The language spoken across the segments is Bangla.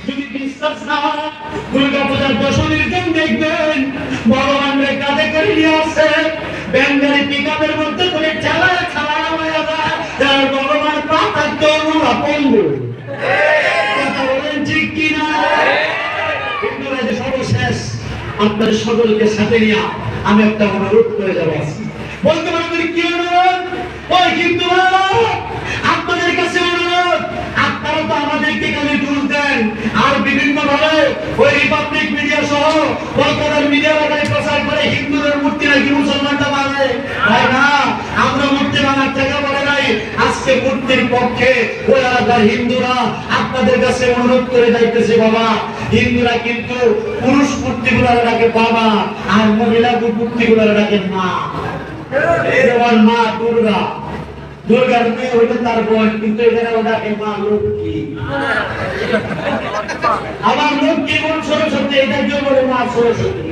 যদি বিশ্বাস না হয় দুর্গা পূজার দশমীর দিন দেখবেন ভগবানের কাঁধে করে নিয়ে আসে ব্যাঙ্গারি পিকআপের মধ্যে করে চালায় চালায় হয়ে যায় যার ভগবান পাতার তরুণ পঙ্গু। কথা বলেন ঠিক কিনা? হিন্দুরা যে সর্বশেষ আপনাদের সকলকে সাথে নিয়ে আমি একটা অনুরোধ করে যাবো। বলতে পারবেন কি অনুরোধ? ওই হিন্দুরা আপনাদের কাছে অনুরোধ, আপনারা তো আমাদেরকে খালি দূর দেন আর বিভিন্ন ভাবে ওই রিপাবলিক মিডিয়া সহ কলকাতার মিডিয়া প্রচার করে হিন্দুদের মূর্তি নাকি মুসলমানরা মানে ভাই না, আমরা মূর্তি বানার টাকা বলে নাই। আজকে মূর্তির পক্ষে ওই এলাকার হিন্দুরা আপনাদের কাছে অনুরোধ করে যাইতেছে, বাবা হিন্দুরা কিন্তু পুরুষ মূর্তিগুলার ডাকে বাবা আর মহিলা মূর্তিগুলার ডাকে মা। যেমন মা দুর্গা, দুর্গার মেয়ে হইলে তার বোন, কিন্তু এখানে ওটাকে মা লক্ষ্মী। আবার লক্ষ্মী বোন সরস্বতী, এটা কেউ বলে মা সরস্বতী।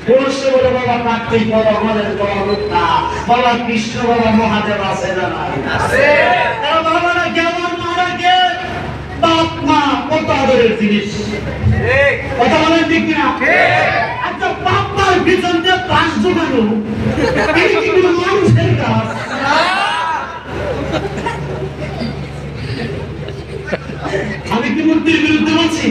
পুরুষে বলে বাবা কার্তিক, বাবা আমাদের বাবা বাবা কৃষ্ণ, বাবা মহাদেব আছে না নাই? বাবারা কেমন মারাকে বাপ মা কত আদরের জিনিস। কথা বলেন ঠিক কিনা? আচ্ছা বাপ মার পিছন দিয়ে পাঁচ জোগানো এটা কি কোনো মানুষের কাজ? আমি কি মূর্তির বিরুদ্ধে বলছি?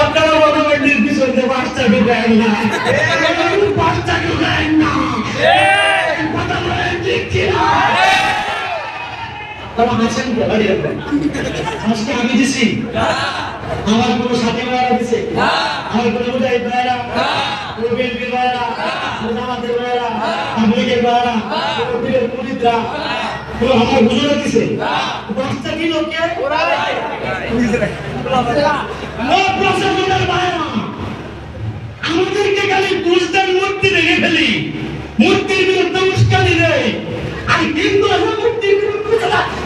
আপনারা ভগবানের পিছনে বাচ্চা ঢুকায় না, বাচ্চা ঢুকায় না। আমি দিছি, আমার কোন সাথী ভাইরা দিছে, আমার কোন মুজাহিদ ভাইরা, বিএনপি ভাইরা, জামাতের ভাইরা, আমলিগের ভাইরা, পীরের মুরিদরা, আমার হুজুরা দিছে। বাচ্চা কি লোকে আমাদেরকে খালি দুষ্টার মূর্তি দেখে ফেলি, মূর্তির বিরুদ্ধে উস্কানি দেয়, আর কিন্তু মূর্তির বিরুদ্ধে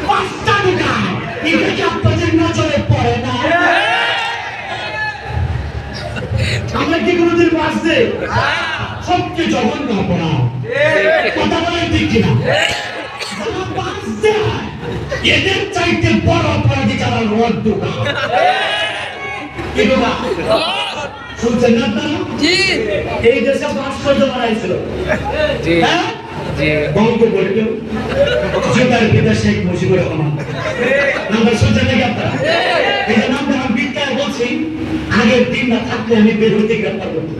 পাঁচটা ঢুকায়। এটা কি আপনাদের নজরে পড়ে না? আমরা কি কোনোদিন বাঁচতে সবচেয়ে জঘন্য অপরাধ। কথা বলেন ঠিক কিনা? এদের চাইতে বড় অপরাধী যারা রড ঢোকা। শুনছেন না আপনারা? এই দেশে ভাস্কর্য বানাইছিল বঙ্গবন্ধু, জুতার পিতা শেখ মুজিবুর রহমান। নাম্বার শুনছেন নাকি আপনারা? এই যে নামটা আমি বিজ্ঞান বলছি, আগের দিন না থাকলে আমি বের হইতে গ্রেফতার করতাম।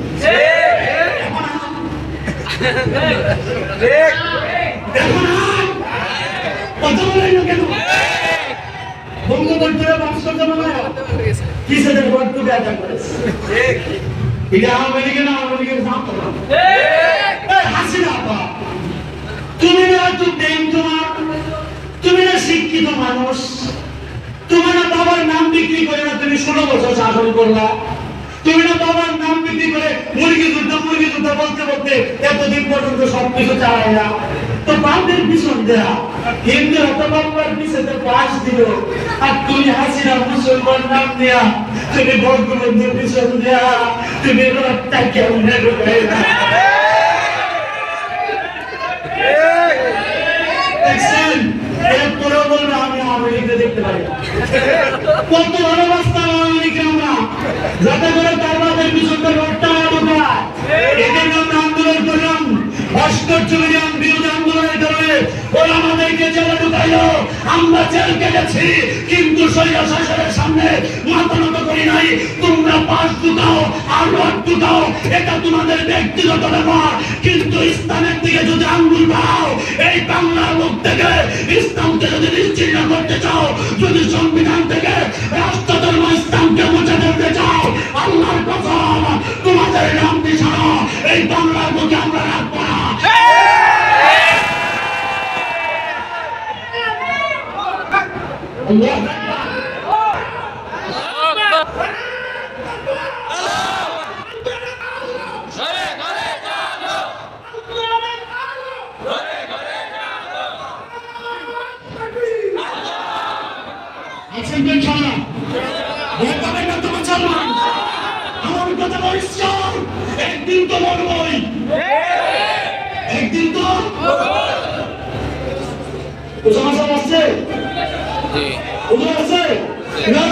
বঙ্গবন্ধুরা ভাস্কর্য বানায় কিসেদের বন্ধুকে অ্যাটাক করেছে? এটা আওয়ামী লীগের না, আওয়ামী লীগের জানতো না। হাসিনা আপা, তুমি না একটু দেন, তুমি না শিক্ষিত মানুষ, তুমি না বাবার নাম বিক্রি করে না তুমি 16 বছর শাসন করলা, তুমি না বাবার নাম বিক্রি করে মুরগি যুদ্ধ বলতে বলতে এতদিন পর্যন্ত সবকিছু চালাইলা। তো বাপের পিছন দেয়া হিন্দু হত বাবার পিছনে পাশ দিল, আর তুমি হাসিনা মুসলমান নাম দেয়া তুমি বঙ্গবন্ধুর পিছন দেয়া তুমি রক্তটা কেমন ঢুকাইলা। দেখছেন? এরপরেও বলবে আমি আওয়ামী লীগকে দেখতে পারি না। কত ভালোবাসতাম আওয়ামী লীগকে আমরা, যাতে করে তার বাপের পিছনে রক্তটা ঢুকায়। এদের আমরা আন্দোলন করলাম, ভাস্কর্য বিরোধী আন্দোলনের কারণে ওরা আমাদেরকে জেলে ঢুকাইল, আমরা জেল কেটেছি, কিন্তু স্বৈরাচার শাসনের সামনে মাথা নত করি নাই। তোমরা পাশ ঢুকাও আর রড ঢুকাও, এটা তোমাদের ব্যক্তিগত ব্যাপার, কিন্তু ইসলামের দিকে যদি আঙ্গুল বাড়াও, এই বাংলার লোক থেকে ইসলামকে যদি নিশ্চিহ্ন করতে চাও, যদি সংবিধান থেকে রাষ্ট্রধর্ম ইসলামকে মুছে ফেলতে চাও, আল্লাহর কসম তোমাদের নাম ছাড়া এই বাংলার বুকে আমরা রাখবো না। আমার কথা বলিস, একদিন তো মরবই, একদিন তো ওসামা সাহেব আসছে? জি। হুজুর আসছে? না